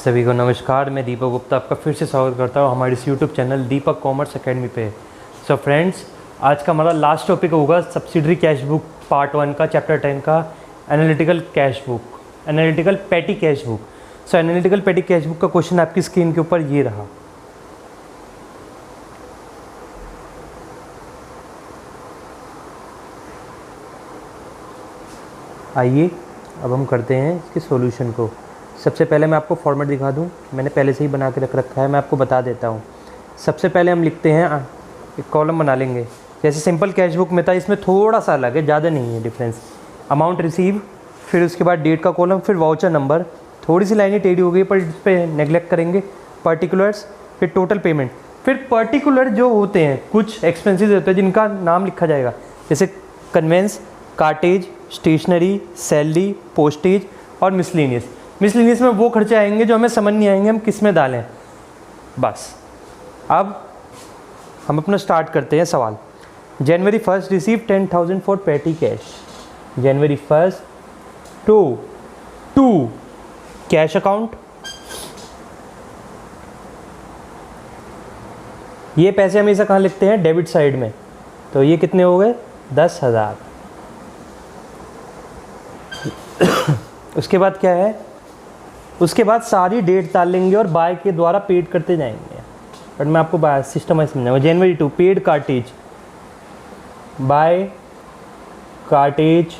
सभी को नमस्कार। मैं दीपक गुप्ता आपका फिर से स्वागत करता हूँ हमारे इस YouTube channel Deepak Commerce Academy पे। सो फ्रेंड्स, आज का हमारा लास्ट टॉपिक होगा सब्सिडरी कैश बुक पार्ट 1 का चैप्टर 10 का analytical cash book, analytical petty cash book. So analytical petty cash book का क्वेश्चन आपकी स्क्रीन के ऊपर ये रहा। आइए अब हम करते हैं इसके सॉल्यूशन को। सबसे पहले मैं आपको फॉर्मेट दिखा दूं, मैंने पहले से ही बना के रख रखा है, मैं आपको बता देता हूं। सबसे पहले हम लिखते हैं, एक कॉलम बना लेंगे जैसे सिंपल कैश बुक में था, इसमें थोड़ा सा अलग है, ज़्यादा नहीं है डिफरेंस। अमाउंट रिसीव, फिर उसके बाद डेट का कॉलम, फिर वाउचर नंबर। थोड़ी सी लाइनें टेढ़ी हो गई पर इस पर नेगलेक्ट करेंगे। पर्टिकुलर्स, फिर टोटल पेमेंट, फिर पर्टिकुलर जो होते हैं कुछ एक्सपेंसेस होते हैं जिनका नाम लिखा जाएगा, जैसे conveyance, cartage, stationery, salary, postage और मिसलेनियस। मिसलेनियस में वो खर्चे आएंगे जो हमें समझ नहीं आएंगे हम किस में डालें। बस अब हम अपना स्टार्ट करते हैं सवाल। January 1 receive 10,000 for petty cash. January 1 to cash account. ये पैसे हमेशा कहाँ लिखते हैं? डेबिट साइड में। तो ये कितने हो गए? 10,000। उसके बाद क्या है? उसके बाद सारी डेट डाल लेंगे और बाय के द्वारा पेड करते जाएंगे। बट मैं आपको सिस्टम समझाऊंगा। January 2 paid cartage, by cartage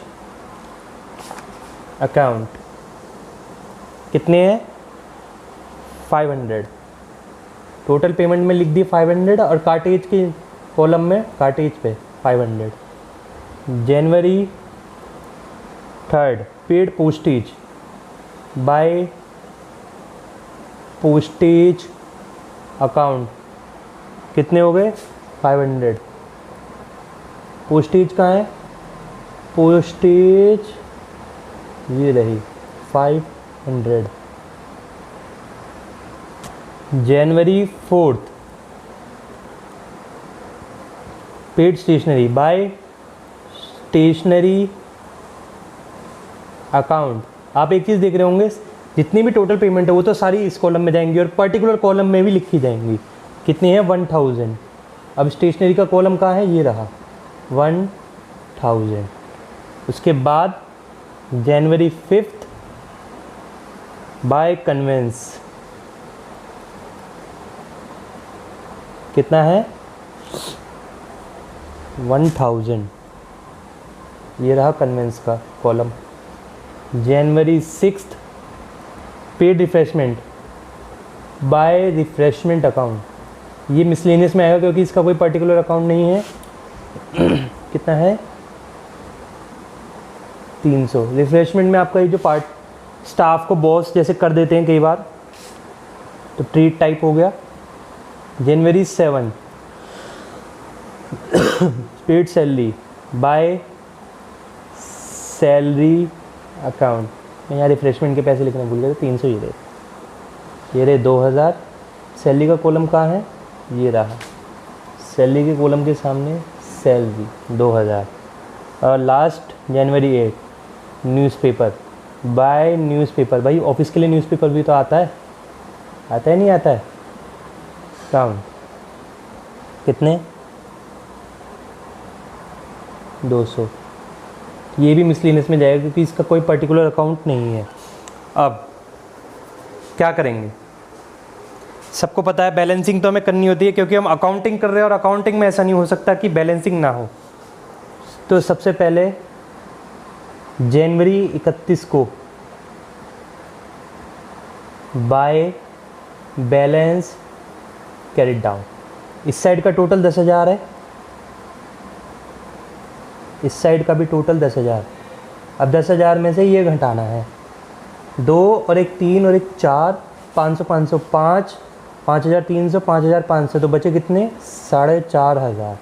account कितने हैं? 500। टोटल पेमेंट में लिख दी 500 और कार्टेज के कॉलम में कार्टेज पे 500। January 3 paid postage, by postage account कितने हो गए? 500। पोस्टेज कहाँ है? पोस्टेज ये रही 500। January 4 paid stationery, by stationery account. आप एक चीज़ देख रहे होंगे, जितनी भी टोटल पेमेंट है वो तो सारी इस कॉलम में जाएंगी और पर्टिकुलर कॉलम में भी लिखी जाएंगी। कितनी है? 1000। अब स्टेशनरी का कॉलम कहाँ है? ये रहा 1000। उसके बाद जनवरी 5 बाय कन्वेंस कितना है? 1000। ये रहा कन्वेंस का column. January 6 paid refreshment, by refreshment account. ये मिसलेनियस में आएगा क्योंकि इसका कोई पर्टिकुलर अकाउंट नहीं है। कितना है? 300। रिफ्रेशमेंट में आपका ये जो पार्ट स्टाफ को बॉस जैसे कर देते हैं कई बार, तो ट्रीट टाइप हो गया। जनवरी 7 paid salary, by salary account. मैं यहाँ रिफ्रेशमेंट के पैसे लिखना भूल गया, 300 ये रहे 2000। सैलरी का कॉलम कहाँ है? ये रहा। सैलरी के कॉलम के सामने सैलरी 2000। और लास्ट जनवरी 8 न्यूज़पेपर, बाय न्यूज़पेपर। भाई ऑफिस के लिए न्यूज़पेपर भी तो आता है नहीं आता है? काउंट कितने? 200। ये भी मिसलेनियस में जाएगा क्योंकि इसका कोई पर्टिकुलर अकाउंट नहीं है। अब क्या करेंगे? सबको पता है बैलेंसिंग तो हमें करनी होती है क्योंकि हम अकाउंटिंग कर रहे हैं और अकाउंटिंग में ऐसा नहीं हो सकता कि बैलेंसिंग ना हो। तो सबसे पहले जनवरी 31 को बाय बैलेंस कैरिड डाउन। इस साइड का टोटल 10,000 है, इस साइड का भी टोटल 10,000। अब 10,000 में से ये घटाना है। 2 और एक 3 और एक 4, 500 500 5, 5,300 5,500, तो बचे कितने? 4,500।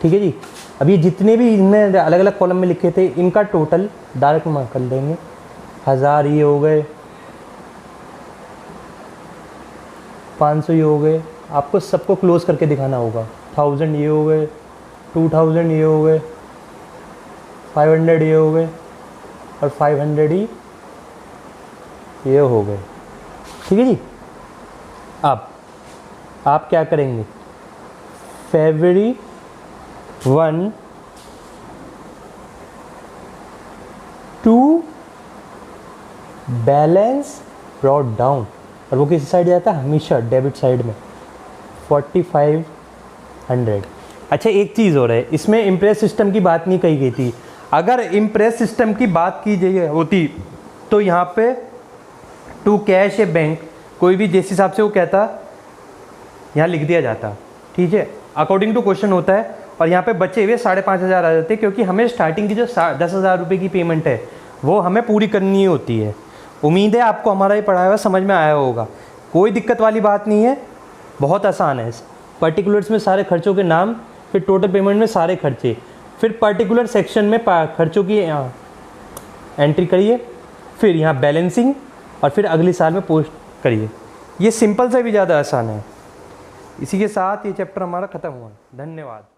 ठीक है जी। अब ये जितने भी इनमें अलग अलग कॉलम में लिखे थे इनका टोटल डायरेक्ट मार्क कर देंगे। 1000 ये हो गए, 500 ये हो गए। आपको सबको क्लोज करके दिखाना होगा। 1000 ये हो गए, 2000 ये हो गए, 500 ये हो गए और 500 ही ये हो गए। ठीक है जी। अब आप क्या करेंगे, February 1 to balance brought down, और वो किस साइड जाता है, हमेशा डेबिट साइड में 4500। अच्छा एक चीज़ हो रहा है, इसमें इम्प्रेस सिस्टम की बात नहीं कही गई थी। अगर इम्प्रेस सिस्टम की बात की जाए होती तो यहाँ पे टू कैश या बैंक, कोई भी जिस हिसाब से वो कहता यहाँ लिख दिया जाता, ठीक है, अकॉर्डिंग टू क्वेश्चन होता है। और यहाँ पे बचे हुए 5500 आ जाते, क्योंकि हमें स्टार्टिंग की जो 10,000 रुपये की पेमेंट है वो हमें पूरी करनी होती है। उम्मीद है आपको हमारा ये पढ़ाया हुआ समझ में आया होगा, कोई दिक्कत वाली बात नहीं है, बहुत आसान है। पर्टिकुलर्स में सारे खर्चों के नाम, फिर टोटल पेमेंट में सारे खर्चे, फिर पर्टिकुलर सेक्शन में खर्चों की एंट्री करिए, फिर यहाँ बैलेंसिंग, और फिर अगले साल में पोस्ट करिए। ये सिंपल से भी ज़्यादा आसान है। इसी के साथ ये चैप्टर हमारा ख़त्म हुआ। धन्यवाद।